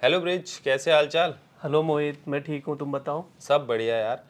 Hello bridge, कैसे हाल चाल। Hello मोहित, मैं ठीक हूँ। तुम बताओ। सब बढ़िया यार।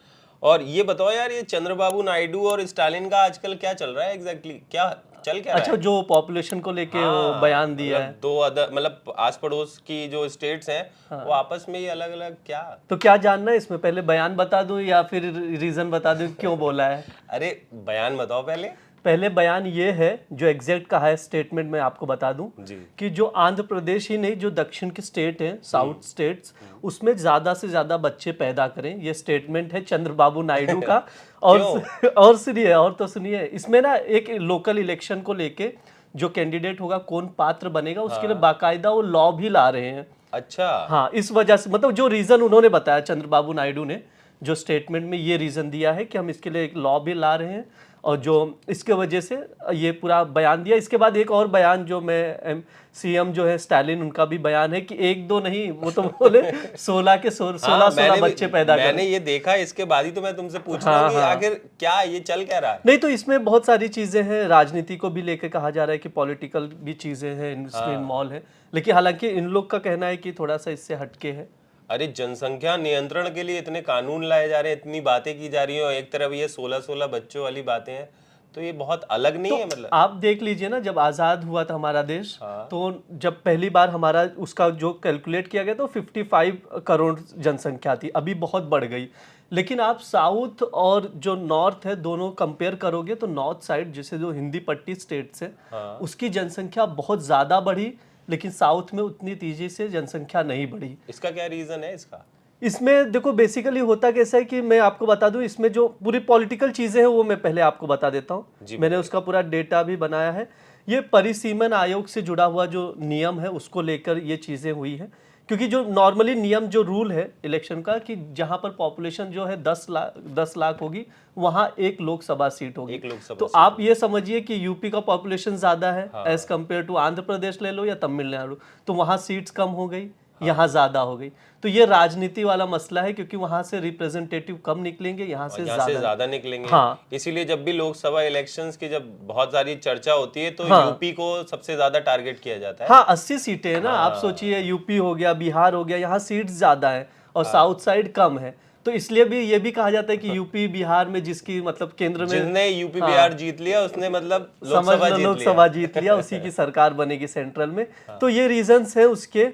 और ये बताओ यार, ये चंद्रबाबू नायडू और स्टालिन का आजकल क्या चल रहा है एग्जैक्टली क्या चल क्या रहा अच्छा, है। जो पॉपुलेशन को लेके वो हाँ बयान दिया मतलब है। दो अदर मतलब आस पड़ोस की जो स्टेट्स हैं वो हाँ, आपस में ही अलग अलग क्या। तो क्या जानना है इसमें? पहले बयान बता दूं या फिर रीजन बता दूं क्यों बोला है? अरे बयान बताओ पहले। पहले बयान ये है, जो एग्जैक्ट कहा है स्टेटमेंट में आपको बता दूं जी। कि जो आंध्र प्रदेश ही नहीं, जो दक्षिण के स्टेट हैं, साउथ स्टेट्स, उसमें ज़्यादा से ज़्यादा बच्चे पैदा करें। ये स्टेटमेंट है चंद्रबाबू नायडू का। और क्यों। और सुनिए, और तो सुनिए, इसमें ना एक लोकल इलेक्शन को लेके जो कैंडिडेट होगा, कौन पात्र बनेगा, उसके लिए हाँ बाकायदा वो लॉ भी ला रहे हैं। अच्छा। हाँ, इस वजह से मतलब जो रीजन उन्होंने बताया, चंद्रबाबू नायडू ने जो स्टेटमेंट में ये रीजन दिया है कि हम इसके लिए एक लॉ भी ला रहे हैं, और जो इसके वजह से ये पूरा बयान दिया। इसके बाद एक और बयान जो मैं सीएम जो है स्टालिन, उनका भी बयान है कि एक दो नहीं, वो तो बोले 16 के 16 हाँ 16 बच्चे पैदा करें। मैंने ये देखा, इसके बाद ही तो मैं तुमसे पूछ रहा हूँ हाँ कि हाँ। आखिर क्या ये चल क्या रहा है। नहीं, तो इसमें बहुत सारी चीज़ें हैं, राजनीति को भी लेकर कहा जा रहा है कि पॉलिटिकल भी चीज़ें हैं इसमें हाँ इन्वॉल्व है। लेकिन हालांकि इन लोग का कहना है कि थोड़ा सा इससे हटके है। अरे जनसंख्या नियंत्रण के लिए इतने कानून लाए जा रहे हैं, इतनी बातें की जा रही हैं, और एक तरफ ये 16-16 बच्चों वाली बातें हैं, तो ये बहुत अलग नहीं तो है मतलब। आप देख लीजिए ना, जब आज़ाद हुआ था हमारा देश, हाँ तो जब पहली बार हमारा उसका जो कैलकुलेट किया गया तो 55 करोड़ जनसंख्या थी। अभी बहुत बढ़ गई। लेकिन आप साउथ और जो नॉर्थ है, दोनों कंपेयर करोगे तो नॉर्थ साइड, जैसे जो हिंदी पट्टी स्टेट्स है, हाँ उसकी जनसंख्या बहुत ज़्यादा बढ़ी। लेकिन साउथ में उतनी तेजी से जनसंख्या नहीं बढ़ी। इसका क्या रीजन है इसका। इसमें देखो, बेसिकली होता कैसा है कि मैं आपको बता दूं, इसमें जो पूरी पॉलिटिकल चीज़ें हैं वो मैं पहले आपको बता देता हूं। जी मैंने बताइए। उसका पूरा डेटा भी बनाया है। ये परिसीमन आयोग से जुड़ा हुआ जो नियम है, उसको लेकर ये चीज़ें हुई है। क्योंकि जो नॉर्मली नियम जो रूल है इलेक्शन का, कि जहां पर पॉपुलेशन जो है 10 लाख होगी, वहां एक लोकसभा सीट होगी। एक लोकसभा तो सीट आप होगी। ये समझिए कि यूपी का पॉपुलेशन ज़्यादा है एज हाँ कम्पेयर टू आंध्र प्रदेश ले लो या तमिलनाडु, तो वहाँ सीट्स कम हो गई, हाँ। यहाँ ज़्यादा हो गई। तो ये राजनीति वाला मसला है, क्योंकि वहां से रिप्रेजेंटेटिव कम निकलेंगे, यहाँ और से यहाँ से ज्यादा। ज्यादा निकलेंगे। हाँ इसीलिए जब भी लोकसभा इलेक्शंस की जब बहुत सारी चर्चा होती है तो हाँ यूपी को सबसे ज्यादा टारगेट किया जाता है। हाँ, 80 सीटें हैं ना, आप हाँ सोचिए, यूपी हो गया, बिहार हो गया, यहाँ सीट्स ज्यादा है और हाँ। साउथ साइड कम है। तो इसलिए भी ये भी कहा जाता है कि यूपी बिहार में जिसकी मतलब केंद्र में, जिसने यूपी बिहार हाँ, जीत लिया उसने मतलब समझ लोकसभा लो जीत लिया। लोकसभा जीत लिया, उसी की सरकार बनेगी सेंट्रल में। तो हाँ ये रीजंस है उसके।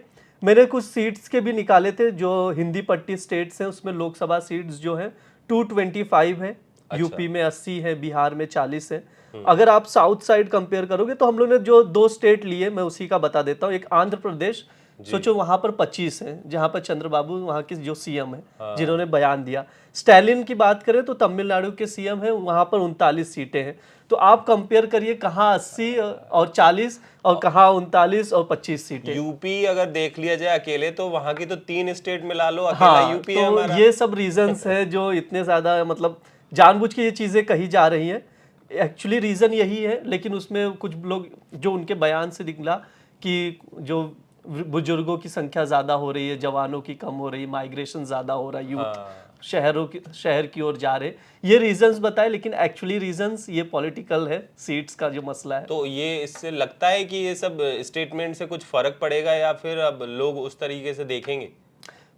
मैंने कुछ सीट्स के भी निकाले थे, जो हिंदी पट्टी स्टेट्स हैं उसमें लोकसभा सीट्स जो है 225 है। अच्छा। यूपी में 80 है, बिहार में 40 है। अगर आप साउथ साइड कंपेयर करोगे तो हम लोग ने जो दो स्टेट लिए, मैं उसी का बता देता हूँ। एक आंध्र प्रदेश, जी। सोचो वहां पर 25 है, जहां पर चंद्रबाबू वहां के जो सीएम है, हाँ जिन्होंने बयान दिया। स्टालिन की बात करें तो तमिलनाडु के सीएम है, वहां पर 39 सीटें हैं। तो आप कंपेयर करिए, कहाँ 80 और 40, और कहाँ 39 और 25 सीटें। यूपी अगर देख लिया जाए अकेले तो वहां की तो 3 स्टेट मिला लो, अकेला हाँ, यूपी है तो हमारा। ये सब रीजंस है जो इतने ज्यादा मतलब जानबूझ के ये चीजें कही जा रही हैं। एक्चुअली रीजन यही है, लेकिन उसमें कुछ लोग जो उनके बयान से निकला कि जो बुजुर्गों की संख्या ज्यादा हो रही है, जवानों की कम हो रही है, माइग्रेशन ज्यादा हो रहा है, यूथ हाँ शहर की ओर जा रहे, ये रीजंस बताए। लेकिन एक्चुअली रीजंस ये पॉलिटिकल है, सीट्स का जो मसला है। तो ये इससे लगता है कि ये सब स्टेटमेंट से कुछ फर्क पड़ेगा या फिर अब लोग उस तरीके से देखेंगे।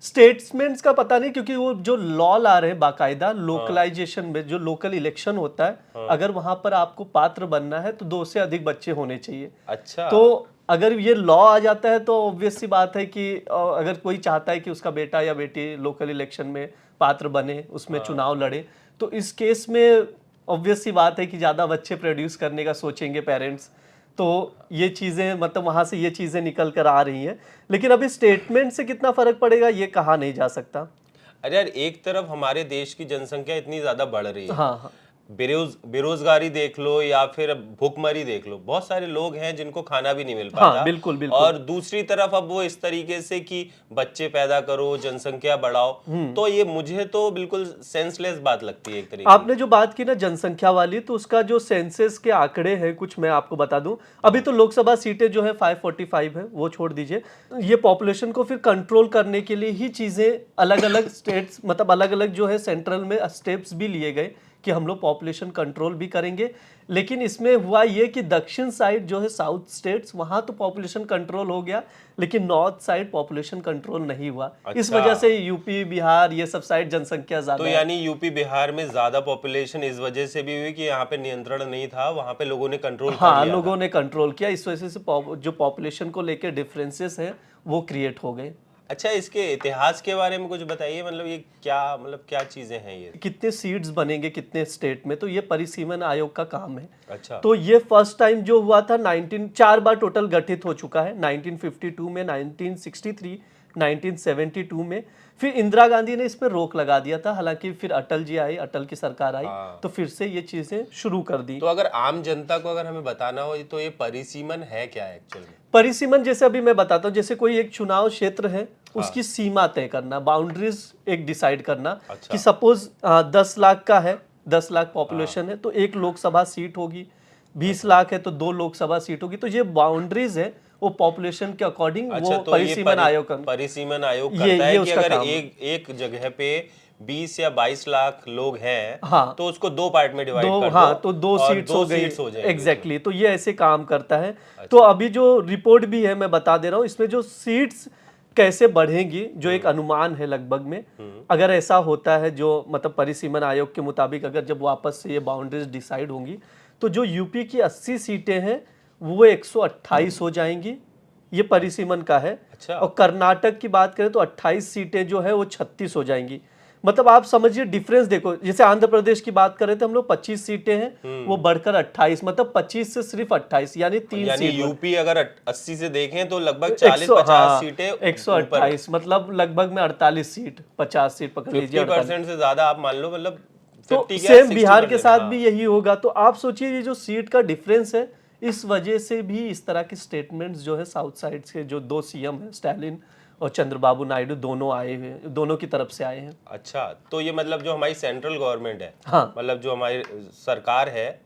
स्टेटमेंट्स का पता नहीं, क्योंकि वो जो लॉ ला रहे हैं बाकायदा हाँ लोकलाइजेशन में, जो लोकल इलेक्शन होता है, हाँ। अगर वहां पर आपको पात्र बनना है तो 2 से अधिक बच्चे होने चाहिए। अच्छा। तो अगर ये लॉ आ जाता है तो ऑब्वियस सी बात है कि अगर कोई चाहता है कि उसका बेटा या बेटी लोकल इलेक्शन में पात्र बने, उसमें हाँ चुनाव लड़े, तो इस केस में ऑब्वियस सी बात है कि ज़्यादा बच्चे प्रोड्यूस करने का सोचेंगे पेरेंट्स। तो ये चीज़ें मतलब वहाँ से ये चीज़ें निकल कर आ रही हैं। लेकिन अभी स्टेटमेंट से कितना फर्क पड़ेगा ये कहा नहीं जा सकता। अरे यार, एक तरफ हमारे देश की जनसंख्या इतनी ज्यादा बढ़ रही है, हाँ हाँ बेरोजगारी देख लो या फिर भूखमरी देख लो, बहुत सारे लोग हैं जिनको खाना भी नहीं मिल हाँ, पाता। बिल्कुल बिल्कुल। और दूसरी तरफ अब वो इस तरीके से कि बच्चे पैदा करो, जनसंख्या बढ़ाओ, तो ये मुझे तो बिल्कुल सेंसलेस बात लगती है एक तरीके की। आपने जो बात की ना जनसंख्या वाली, तो उसका जो सेंसस के आंकड़े हैं कुछ, मैं आपको बता दूं। अभी तो लोकसभा सीटें जो है 545 है, वो छोड़ दीजिए। ये पॉपुलेशन को फिर कंट्रोल करने के लिए ही चीज़ें अलग अलग स्टेट्स मतलब अलग अलग जो है सेंट्रल में स्टेप्स भी लिए गए कि हम लोग पॉपुलेशन कंट्रोल भी करेंगे, लेकिन इसमें हुआ ये कि दक्षिण साइड जो है साउथ स्टेट्स वहां तो पॉपुलेशन कंट्रोल हो गया, लेकिन नॉर्थ साइड पॉपुलेशन कंट्रोल नहीं हुआ। इस अच्छा। वजह से यूपी बिहार ये सब साइड जनसंख्या तो ज्यादा है। यानी यूपी बिहार में ज्यादा पॉपुलेशन इस वजह से भी हुई कि यहाँ पे नियंत्रण नहीं था, वहां पे लोगों ने कंट्रोल कर हाँ, लिया लोगों ने कंट्रोल किया, इस वजह से जो पॉपुलेशन को लेकर डिफरेंसेस हैं वो क्रिएट हो गए। अच्छा, इसके इतिहास के बारे में कुछ बताइए, मतलब ये क्या चीजें हैं ये? कितने सीट्स बनेंगे कितने स्टेट में, तो ये परिसीमन आयोग का काम है। अच्छा। तो ये फर्स्ट टाइम जो हुआ था 4 बार टोटल गठित हो चुका है, 1952 में, 1963, 1972 में। फिर इंदिरा गांधी ने इस पर रोक लगा दिया था, हालांकि फिर अटल जी आए, अटल की सरकार आई, तो फिर से ये चीजें शुरू कर दी। तो अगर आम जनता को अगर हमें बताना हो तो ये परिसीमन है क्या एक्चुअल में? परिसीमन जैसे अभी मैं बताता हूँ, जैसे कोई एक चुनाव क्षेत्र है उसकी सीमा तय करना, बाउंड्रीज एक डिसाइड करना। कि सपोज 10 लाख का है, 10 लाख पॉपुलेशन है तो 1 लोकसभा सीट होगी, 20 लाख है तो 2 लोकसभा सीट होगी। तो ये बाउंड्रीज है, वो पॉपुलेशन के अकॉर्डिंग वो तो परिसीमन आयोग का परिसीमन आयोग करता है कि अगर एक जगह पे 20 या 22 लाख लोग हैं, हाँ, तो उसको 2 पार्ट में डिवाइड कर दो, हाँ, तो 2 सीट्स हो गई। एग्जैक्टली, तो ये ऐसे काम करता है। तो अभी जो रिपोर्ट भी है मैं बता दे रहा हूँ, इसमें जो सीट्स कैसे बढ़ेंगी, जो एक अनुमान है लगभग में, अगर ऐसा होता है जो मतलब परिसीमन आयोग के मुताबिक अगर जब वापस से ये बाउंड्रीज डिसाइड होंगी, तो जो यूपी की 80 सीटें हैं वो 128 हो जाएंगी, ये परिसीमन का है। अच्छा। और कर्नाटक की बात करें तो 28 सीटें जो है वो 36 हो जाएंगी। मतलब आप समझिए डिफरेंस देखो, जैसे आंध्र प्रदेश की बात करें तो हम लोग 25 सीटें हैं, वो बढ़कर 28, मतलब 25 से सिर्फ 28, यानी 3 सीट। यूपी अगर 80 से देखें तो लगभग 40-50 सीटें, 128 मतलब लगभग में 48 सीट, 50 सीट पकड़ लीजिए, 50% से ज्यादा आप मान लो, मतलब तो 50 सेम बिहार के साथ भी यही होगा। तो आप सोचिए ये जो सीट का डिफरेंस है, इस वजह से भी इस तरह के स्टेटमेंट्स जो है साउथ साइड के जो 2 सीएम है, स्टालिन और चंद्रबाबू नायडू, दोनों आए हुए, दोनों की तरफ से आए हैं। अच्छा, तो ये मतलब जो हमारी सेंट्रल गवर्नमेंट है, हाँ, मतलब जो हमारी सरकार है,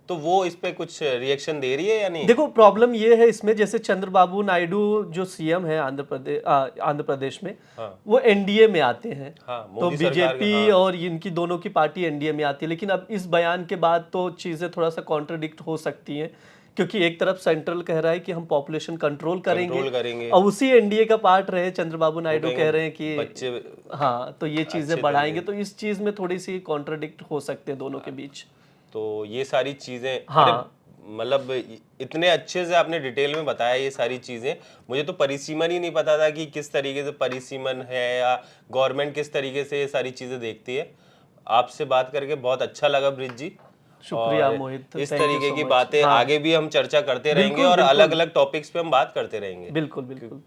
तो वो इस पे कुछ रिएक्शन दे रही है या नहीं? देखो प्रॉब्लम ये है इसमें, जैसे चंद्रबाबू नायडू जो सीएम है आंध्र प्रदेश में, वो एनडीए में आते हैं। तो बीजेपी और इनकी दोनों की पार्टी एनडीए में आती है। लेकिन अब इस बयान के बाद तो चीजें थोड़ा सा कॉन्ट्रडिक्ट हो सकती हैं, क्योंकि एक तरफ सेंट्रल कह रहा है कि हम पॉपुलेशन कंट्रोल करेंगे और उसी एनडीए का पार्ट रहे चंद्रबाबू नायडू कह रहे हैं कि बच्चे, हाँ, तो ये चीजें बढ़ाएंगे। तो इस चीज में थोड़ी सी कॉन्ट्रडिक्ट हो सकते हैं दोनों के बीच। तो ये सारी चीजें, हाँ, मतलब इतने अच्छे से आपने डिटेल में बताया ये सारी चीजें। मुझे तो परिसीमन ही नहीं पता था कि किस तरीके से परिसीमन है या गवर्नमेंट किस तरीके से ये सारी चीजें देखती है। आपसे बात करके बहुत अच्छा लगा ब्रिज जी, शुक्रिया मोहित। इस तरीके की बातें आगे भी हम चर्चा करते रहेंगे और अलग अलग टॉपिक्स पे हम बात करते रहेंगे। बिल्कुल बिल्कुल।